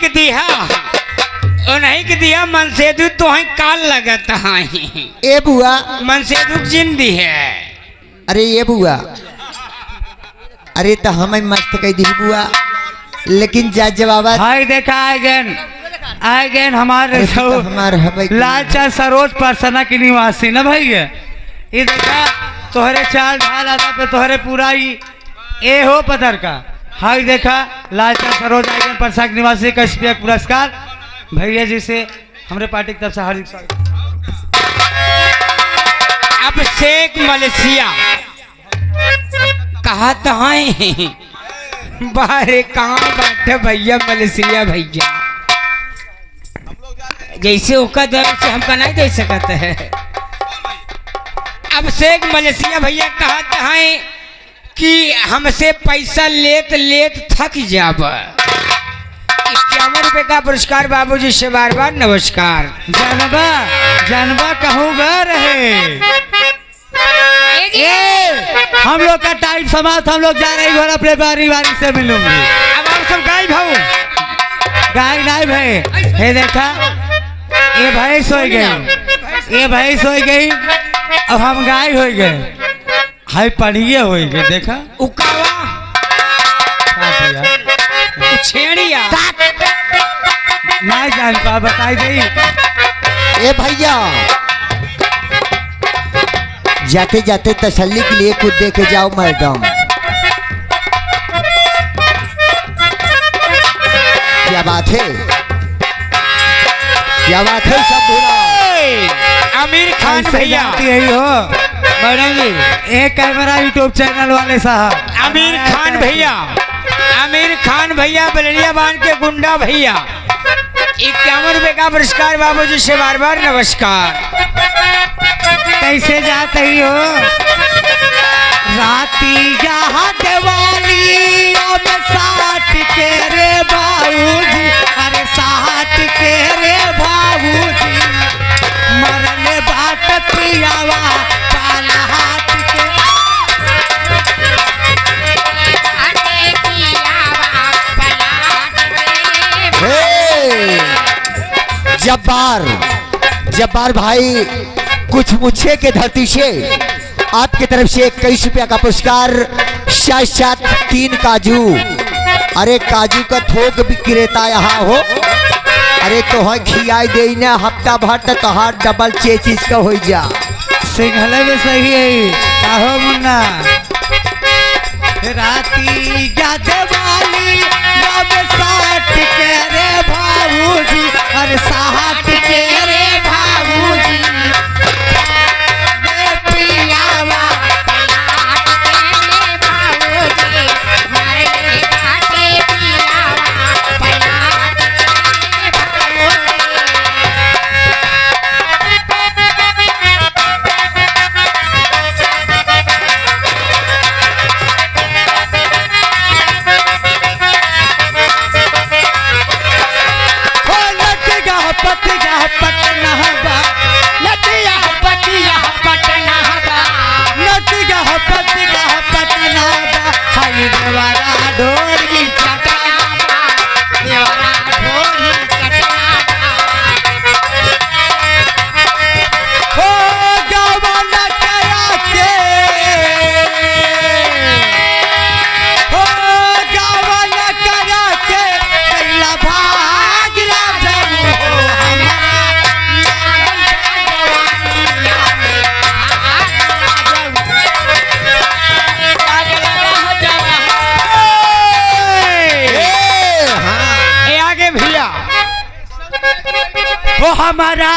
के दिया उन्हीं के दिया मन से दू तो ही काल लगत है ए बुआ मन से दुख जिंदी है। अरे ये बुआ अरे तो हमें मस्त कह दी बुआ लेकिन जा जवाब हाय देखा आए गए हमारे हमारे लालचंद सरोज परसना की निवासी ना भाई ये देखा तोहरे चाल ढाल आता पे तोहरे पूरा ही ए हो पतर का। हाय देखा लालचंद सरोज आइगन परसा की निवासी का स्पेशल पुरस्कार भैया जी से हमारे पार्टी की तरफ से हार्दिक स्वागत। अब शेख मलेशिया कहा तो है बाहर कहाँ बैठे भैया मलेशिया भैया जैसे ओका दर से हमका नहीं दे सकते है। अब शेख मलेशिया भैया कहते हैं कि हमसे पैसा लेत लेत थक जाब। 51 रुपए का पुरस्कार बाबूजी से बार बार नमस्कार। जानबा कहूँगा रहे हम लोग का टाइम समाप्त हम लोग जा रहे हैं घर अपने बारी से मिलूंगी। अब हम सब गाय भाऊ गाय नहीं भाई हे देखा ये भैंस हो गई ये भैंस हो गई अब हम गाय हो गए हाय पढ़िए हो गए देखा उकावा छेड़िया नहीं जान पा बताई गई। ए भैया जाते जाते तसल्ली के लिए कुछ दे के जाओ मैडम। क्या बात है क्या बात है सब आमिर खान भैया यही हो मैडम जी एक कैमरा यूट्यूब चैनल वाले साहब आमिर खान भैया बलरिया बांध के गुंडा भैया 51 रुपए का पुरस्कार बाबूजी से बार बार नमस्कार। कैसे जाते ही हो राती यहाँ दिवाली अब 60 के रे बाबूजी अरे 60 के रे बाबूजी मरने बाट पियावा काला हाथ के जब्बार भाई कुछ मुझे के धरती से आपकी तरफ से 21 रुपया का पुरस्कार साथ 3 काजू। अरे काजू का थोक विक्रेता यहाँ हो अरे तो खियाई दे ना हफ्ता भर तो हाथ डबल चेचिस का हो जा सिंघले में सही है काहो मुन्ना राती जाते वाली अब 60 के रे बाबूजी अरे 60 के रे बाबूजी वो हमारा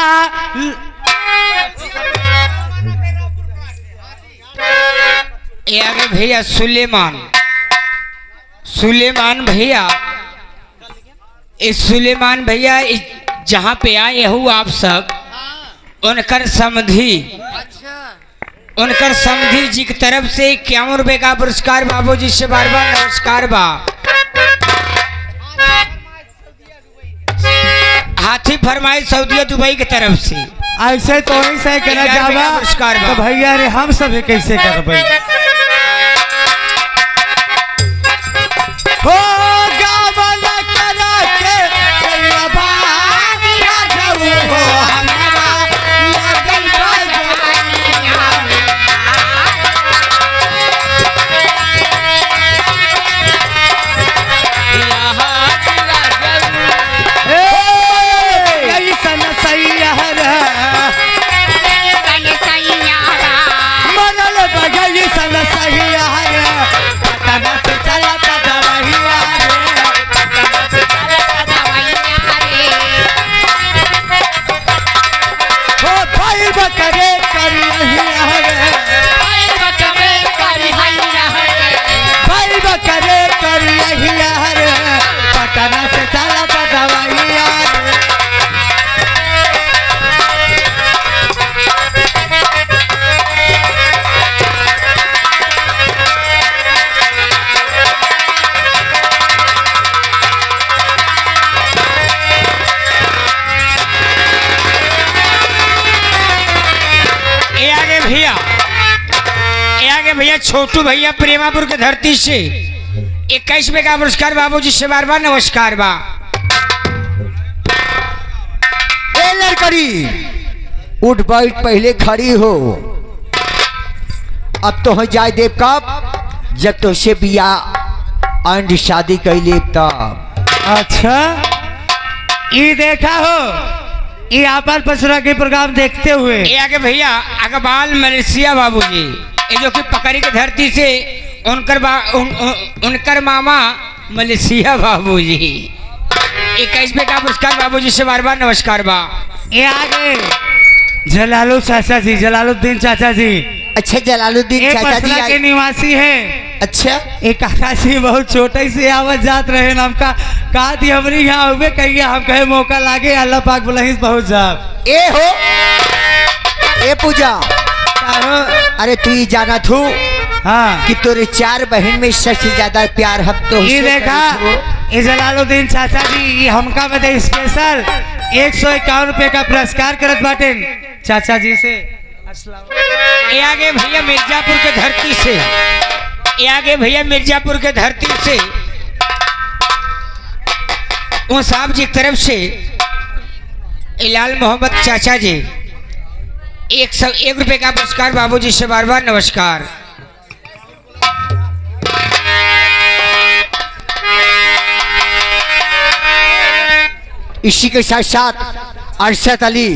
ये आगे भैया सुलेमान भैया इस सुलेमान भैया जहाँ पे आए हो आप सब उनकर समधी जी की तरफ से 51 रुपए का पुरस्कार बाबूजी से बार बार नमस्कार बा। हाथी फरमाई सऊदी दुबई की तरफ से ऐसे तो ऐसे करा जावा तो भैया रे हम सब कैसे करबे हो गावला करा के पवन सही रे पटना से चलता दवैया हो भाई बकरे करिया रे भाई बकरे करिया रे पटना से चलता दवैया भैया छोटू भैया प्रेमापुर के धरती से 21वें का पुरस्कार बाबूजी से बार बार नमस्कार बा। ए लड़कड़ी उठ बैठ पहले खड़ी हो। अब तो हो जाए देव कब जब तो से बिया अंड शादी कैले तब। अच्छा ये देखा हो ये आपन पसरा के प्रोग्राम देखते हुए ये आगे भैया अकबाल मलेशिया बाबूजी ये जो कि पकड़ी के धरती से उनकर मामा मलेशिया बाबूजी 21वें का पुरस्कार बाबूजी से बार बार नमस्कार बा। ये आगे जलालू चाचा जी जलालुद्दीन चाचा जी अच्छा जलालुद्दीन चाचा जी के निवासी है। अच्छा एक काका जी बहुत छोटे से आवत जात रहे हम का कहा थी हमारी यहाँ हुए कहिए हम कहे मौका लागे अल्लाह पाक बुलहिस बहुत जा ए हो ए पूजा अरे तू ही जाना थू हाँ कि तोरे 4 बहन में सबसे ज्यादा प्यार हम तो ये देखा ये जलालुद्दीन चाचा जी ये हमका बदे स्पेशल 151 रुपए का पुरस्कार करत बाटे चाचा जी से। ये आगे भैया मिर्जापुर के धरती से ये आगे भैया मिर्जापुर के धरती से वो साहब जी की तरफ से इलाल मोहम्मद चाचा जी 101 रुपए का पुरस्कार बाबूजी से बार बार नमस्कार। इसी के साथ साथ अरशद अली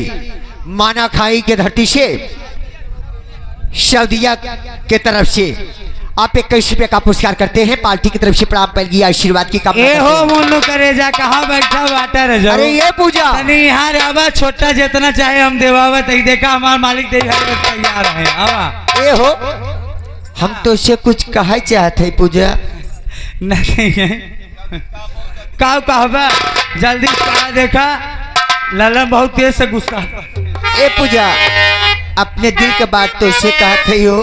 माना खाई के धरती से सऊदिया के तरफ से आप 21 रुपए का पुरस्कार करते हैं। पार्टी की तरफ से प्राप्त पहली आशीर्वाद की कामना ए हो मुन्नू करेजा कहाँ बैठा वाटर है अरे ये पूजा नहीं यहाँ आवा छोटा जितना चाहे हम देवावत ही देखा हमारा मालिक दे तैयार है आवा। ए हो हम तो इससे कुछ कहा चाहते हैं पूजा नहीं है का कहबा जल्दी कहा देखा ललन बहुत तेज से गुस्सा। ए पूजा अपने दिल के बात तो इसे कहते हो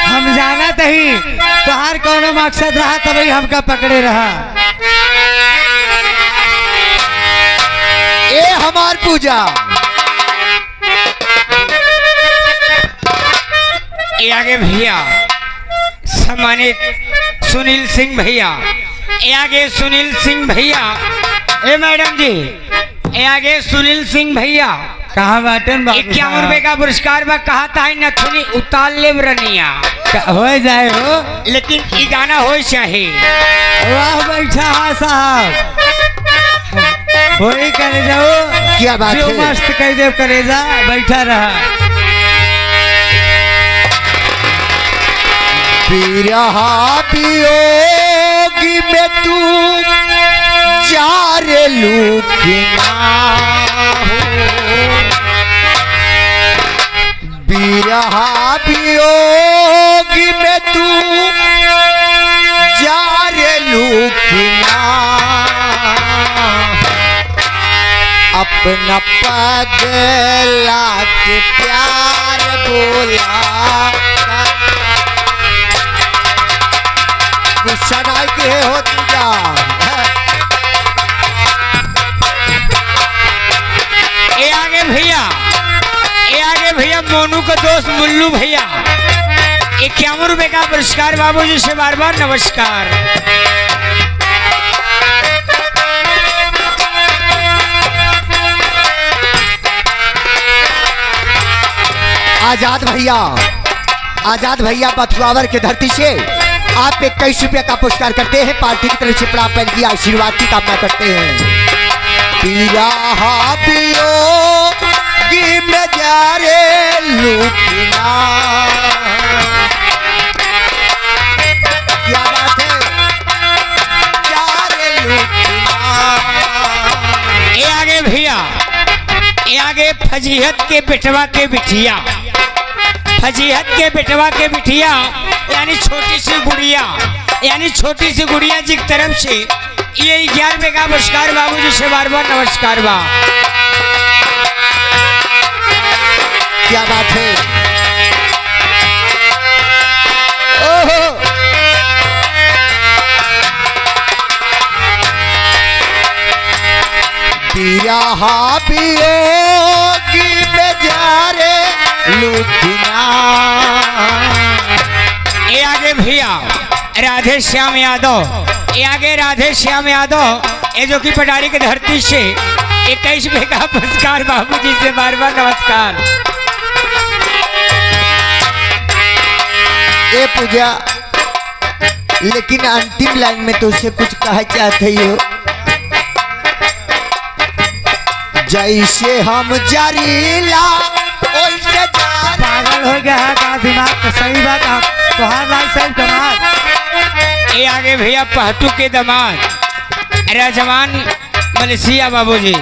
हम जाना तही तोहार कौनो मकसद रहा तभी हमका पकड़े रहा। ए हमार पूजा ये आगे भैया सम्मानित सुनील सिंह भैया ये आगे सुनील सिंह भैया ए मैडम जी ये आगे सुनील सिंह भैया कहाँ बाटन 51 रुपए का पुरस्कार बा कहा था नथुनी उतार ले रनिया हो जाए हो लेकिन ये गाना हो चाहे वाह बैठा हाँ साहब हो ही करे जाओ क्या बात जो है मस्त कह दे करेजा बैठा रहा। बिरहा वियोगी में तू जार लूकिना बिरहा वियोगी में तू जार लूकिना अपना पगला के प्यार बोला गुस्सा नहीं के होती जा। ये आगे भैया मोनू का दोस्त मुल्लू भैया 51 रुपए का पुरस्कार बाबूजी से बार बार नमस्कार। आजाद भैया बथुआवर के धरती से आप 21 रुपया का पुरस्कार करते हैं। पार्टी की तरफ से प्राप्त पहली आशीर्वाद की कामना करते हैं। बिरहा वियोगी में जारे लूटिना आगे फजीहत के बेटवा के बिटिया, फजीहत के बेटवा के बिटिया यानी छोटी सी गुड़िया, यानी छोटी सी गुड़िया जी की तरफ से ये 11 का पुरस्कार बाबूजी से बार बार नमस्कार बा। क्या बात है। ओहो बिरहा वियोगी बेचारे लुधिया। ये आगे भैया राधे श्याम यादव, ये आगे राधे श्याम यादव, ये जो कि पटारी की धरती से 21 का पुरस्कार बाबूजी से बार बार नमस्कार। ए पूजा, लेकिन अंतिम लाइन में तुझसे कुछ कहा चाहते हो। जैसे हम जरीला वैसे पागल हो गया है का दिमाग तो सही बात है तुहार भाई साहब कमाल। ये आगे भैया पहटू के दामाद राजमान मलेशिया बाबूजी,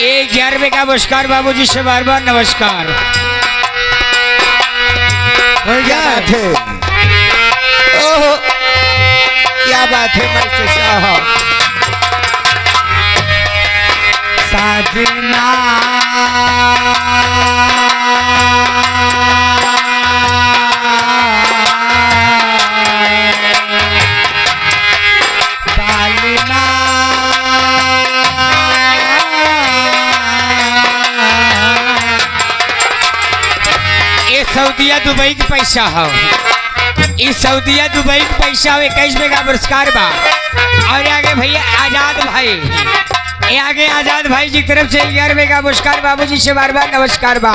ये 11 का पुरस्कार बाबूजी से बार बार नमस्कार। हो क्या गया बात है। ओहो क्या बात है मास्टर साहब। साजना बालना ये सऊदिया दुबई के पैसा हो, ये सऊदिया दुबई के पैसा हो। 21 का पुरस्कार बा। और आगे भैया आजाद भाई, ये आगे आजाद भाई जी की तरफ से 11 का पुरस्कार बाबूजी से बार बार नमस्कार बा।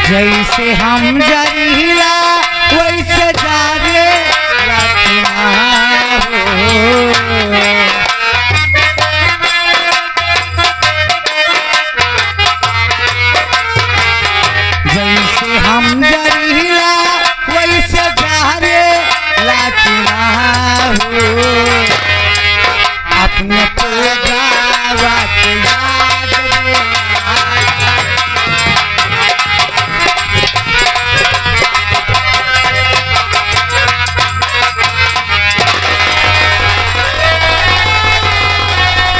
जैसे हम जरीला वैसे जारे रखना हो। जैसे हम जरीला वैसे जारे रखना हो। अपने पेगावत याद में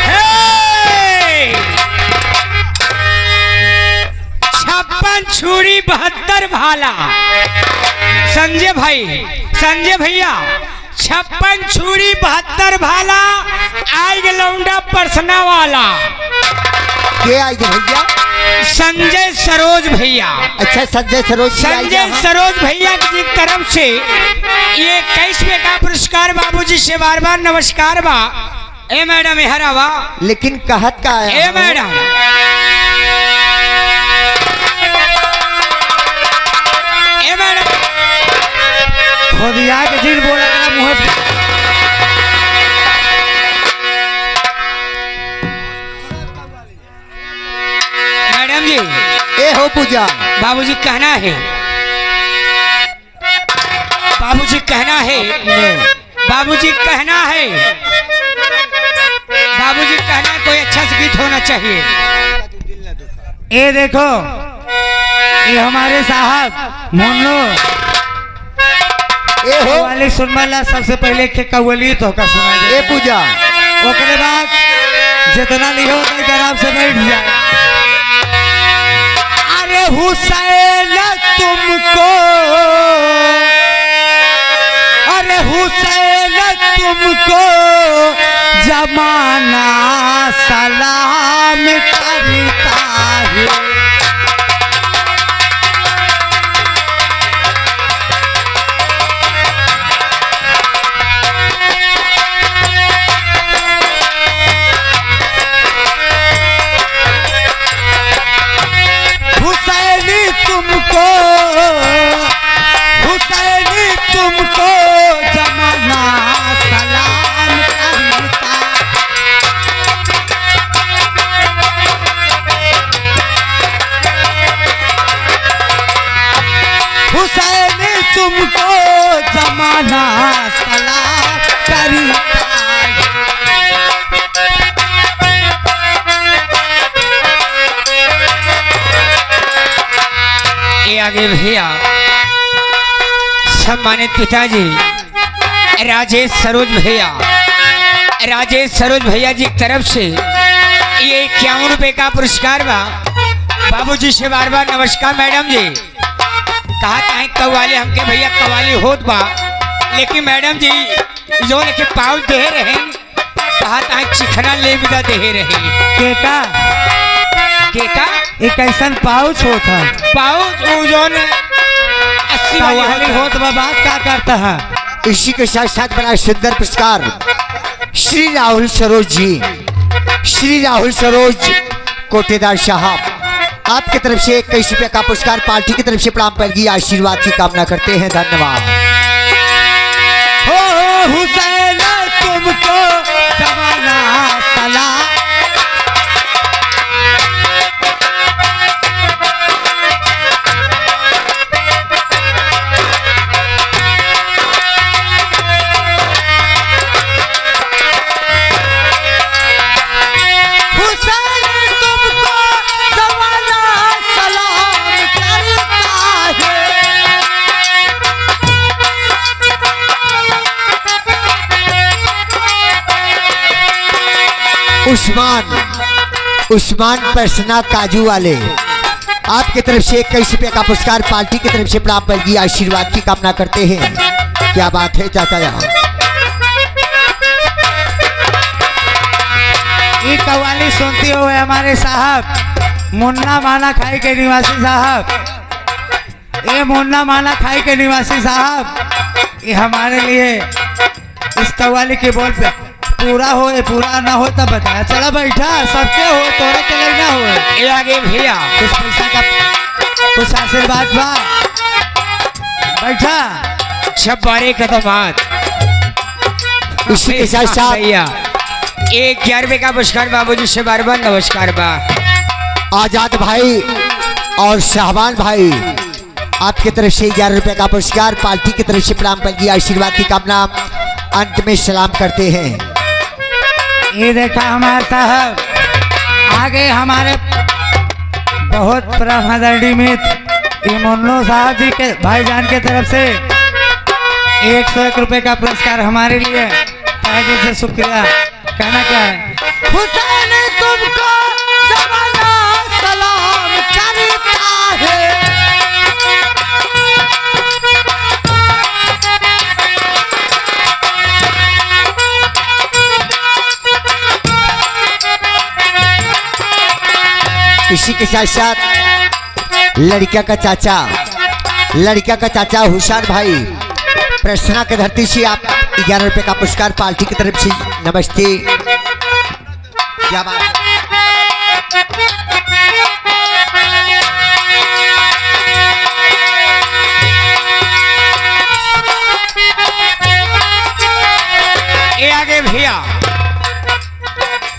हे! 56 छुरी 72 भाला। संजय भाई, संजय भैया 56 छुरी 72 भाला आग लौंडा परसना वाला। के आई भैया। संजय सरोज भैया, अच्छा संजय सरोज जी आई संजय हैं। सरोज भैया की तरफ से ये 21 का पुरस्कार बाबूजी से बार बार नमस्कार बा। ए मैडम हरावा, लेकिन कहत का ए है मैडम ए मैडम खोदिया के दिन बोला करा मुँह पे। मैडम जी ए हो पूजा। बाबूजी कहना है, बाबूजी कहना है, बाबूजी कहना है, बाबूजी कहना है कोई अच्छा सा गीत होना चाहिए। ये देखो ये हमारे साहब मुन्नो ए हो वाले सुनवाला सबसे पहले के कव्वली तो का सुना ए पूजा। ओकरे बाद जितना लिखो उतना आराम से बैठ जाए। अरे हुसैन तुमको, अरे हुसैन तुमको जमाना सलाम करता है। हुसैनी तुमको, हुसैनी तुमको जमाना सलाम करता। हुसैनी तुमको जमाना सलाम करता। ये आगे भैया सम्मानित पिताजी राजेश सरोज भैया जी की तरफ से ये 51 रुपए का पुरस्कार बा। बाबूजी से बार बार नमस्कार। मैडम जी कहा कहीं कव्वाली हमके भैया कव्वाली होत बा, लेकिन मैडम जी जो लेके पाउच दे रहे कहा कहीं चिखना ले विदा दे रहे केका केका एक ऐसा पाउच होता पाउच वो जो 80 वाली कव्वाली होत होत बा, बात क्या करता है। इसी के साथ साथ बड़ा सुंदर पुरस्कार श्री राहुल सरोज कोटेदार साहब आपकी तरफ से 21 रुपये का पुरस्कार पार्टी की तरफ से प्रणाम करगी आशीर्वाद की कामना करते हैं। धन्यवाद। हो हुसैन तुमको जमाना सलाम। उस्मान परसना काजू वाले आपकी तरफ से 21 रुपये का पुरस्कार पार्टी की तरफ से प्राप्त करगी आशीर्वाद की कामना करते हैं। क्या बात है चाचा यहाँ। ये कव्वाली सुनते हुए हमारे साहब मुन्ना माना खाई के निवासी साहब, ये मुन्ना माना खाई के निवासी साहब ये हमारे लिए इस कव्वाली के बोल पे पूरा हो पूरा ना हो तब बताया। चला बैठा सबके हो तोरा चले ना हो। ये आगे भैया कुछ पैसा का कुछ आशीर्वाद बा बैठा। छब्बारे कदमात इसी के साथ साथ भैया 11 रुपये का पुरस्कार बाबूजी से बार बार नमस्कार बा। आजाद भाई और शाहबान भाई आपकी तरफ से 11 रुपये का पुरस्कार पार्टी की तरफ से प्रणाम करगी आशीर्वाद की कामना अंत में सलाम करते हैं। ये देखा हमारे साहब आगे हमारे बहुत परम मित्र मुन्नो साहब जी के भाईजान के तरफ से 101 रुपये का पुरस्कार हमारे लिए तहे दिल से शुक्रिया। कहना क्या है। हुसैन तुमको जमाना सलाम करता है। इसी के साथ साथ लड़किया का चाचा हुसैन भाई प्रसन्ना के धरती से आप 11 रुपये का पुरस्कार पार्टी की तरफ से नमस्ते। क्या बात है। ये आगे भैया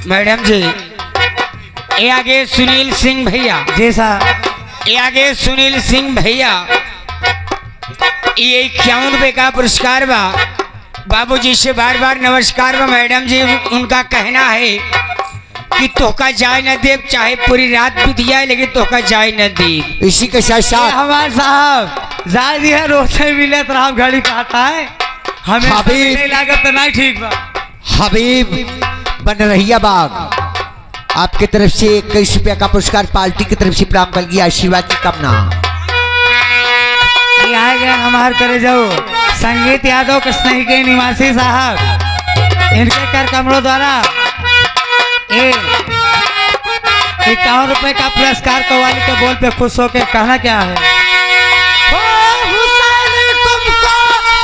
मैडम जी ये आगे सुनील सिंह भैया जी साहब ये आगे सुनील सिंह भैया ये 51 रुपये का पुरस्कार बा। बाबूजी से बार बार नमस्कार बा। मैडम जी उनका कहना है कि तोहका जाय न दे चाहे पूरी रात बीत जाए लेकिन तोहका जाय न दे। इसी के साथ साथ हमारे साहब जाय दिया रोसे मिले तो हम घड़ी कहता है हमें हबीब। नहीं लागत तो नहीं ठीक बा। हबीब बन रहिया बाग आपकी तरफ से 21 रुपये का पुरस्कार पार्टी की तरफ से प्राप्त करगी आशीर्वाद की कामना। ये आए गए हमार करे जाओ संगीत यादव कृष्ण के निवासी साहब इनके कर कमरों द्वारा 51 रुपये का पुरस्कार कव्वाली के बोल पे खुश होके कहना क्या है। ओ हुसैन तुमको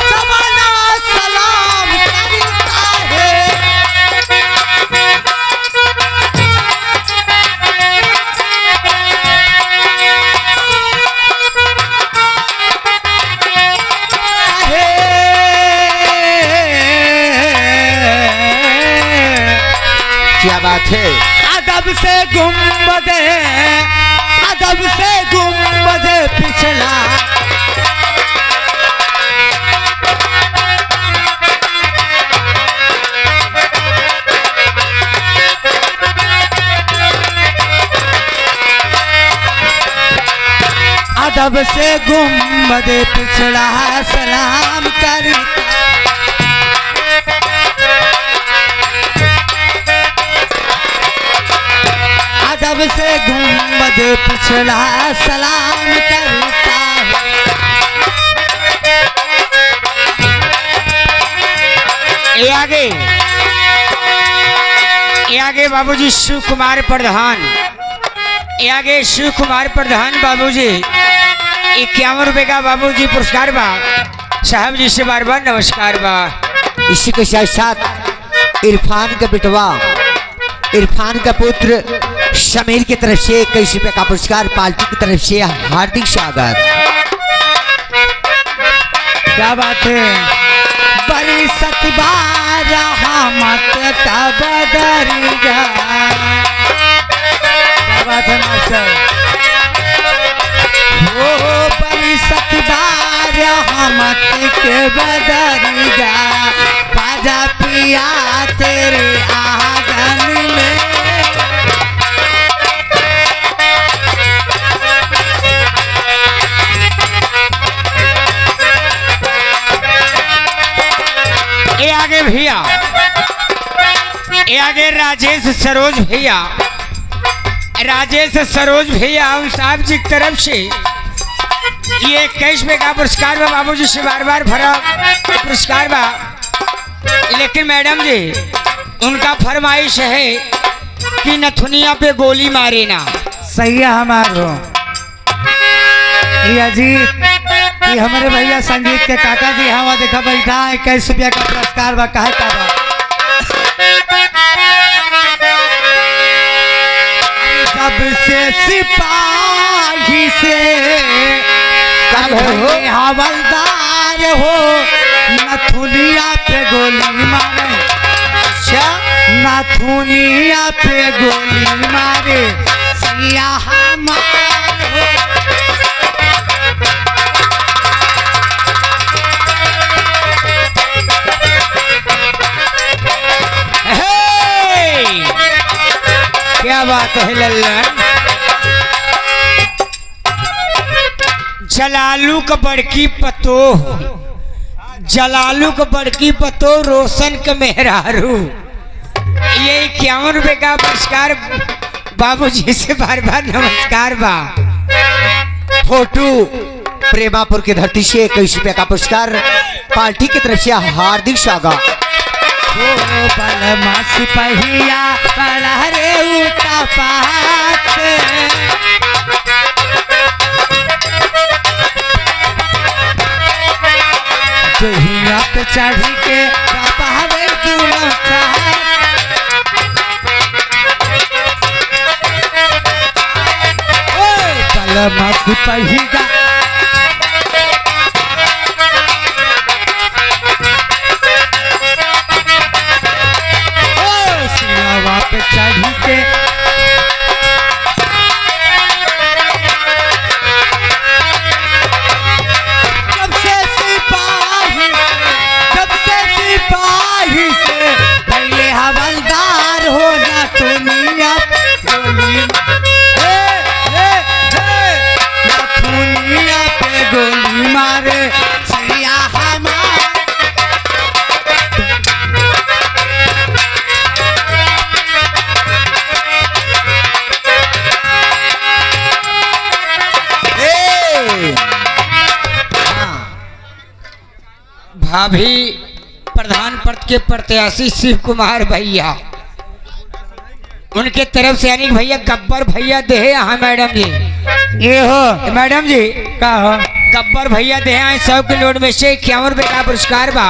जमाना सलाम करता है। क्या बात है। अदब से गुम्बद पिछला अदब से गुम्बद पिछड़ा सलाम करता। अदब से गुम्बद पिछड़ा सलाम करता है। ये आगे बाबूजी शिव कुमार प्रधान, ये आगे शिव कुमार प्रधान बाबूजी 51 रुपए का बाबूजी पुरस्कार बा। साहब जी से बार बार नमस्कार बा। इसी के साथ साथ इरफान का बेटवा, इरफान का पुत्र समीर की तरफ से 21 रुपए का पुरस्कार, पार्टी की तरफ से हार्दिक स्वागत। क्या बात है। बड़ी सतबार रहमत का बदरिया। क्या बात है मास्टर। हो बड़ी सतबार रहमत के बदरिया, बाजा पिया तेरे आंगन में। ये आगे भैया, ये आगे राजेश सरोज भैया, राजेश सरोज भैया हम साहब जी की तरफ से ये 21 रुपए का पुरस्कार बा बाबूजी से बार बार भरा पुरस्कार बा। लेकिन मैडम जी उनका फरमाइश है कि नथुनिया पे गोली मारे ना। सही है हमारो। ये अजीत ये हमारे भैया संगीत के काका जी हवा देखा बैठा है। 21 रुपया का पुरस्कार बा। कहे का बा सबसे सिपाही से हवलदार हो, नथुनिया पे गोली मारे। अच्छा नथुनिया पे गोली मारे सैया हमार हो। क्या बात है लल्लन। जलालू का बड़की पतो, जलालू का बड़की पतो रोशन का मेहरारू। ये 51 रुपए का पुरस्कार बाबूजी से बार बार नमस्कार बा। फोटो प्रेमापुर की धरती से 21 रुपए का पुरस्कार, पार्टी की तरफ से हार्दिक स्वागत। बलमा सिपहिया बड़ा रे उठा पात, जहिया पे चढ़ी के पहाड़े दूल्हा बलमा सिपहिया पे चढ़ी के जब से सिपाही से पहले हवलदार हो ना दुनिया गोली ना दुनिया पे गोली मारे सैया हमार। भाभी प्रधान पद के प्रत्याशी शिव कुमार भैया, उनके तरफ से यानी भैया गब्बर भैया दे यहाँ मैडम जी। ये हो मैडम जी का हो गब्बर भैया दे आए 100 के नोट में से 51 रुपए का पुरस्कार बा।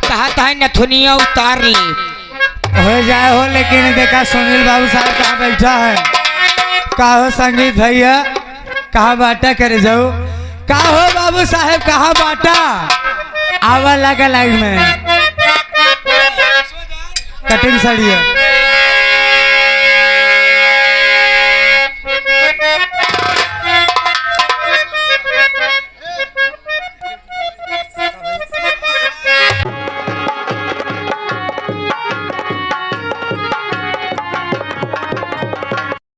कहा था नथुनिया उतार ली हो जाए हो। लेकिन देखा सुनील बाबू साहब कहाँ बैठा है। का हो संगीत भैया कहाँ बाटा करे जाओ। का हो बाबू साहब कहाँ बाटा आवा लगा लाइन में कटिंग साड़ी है।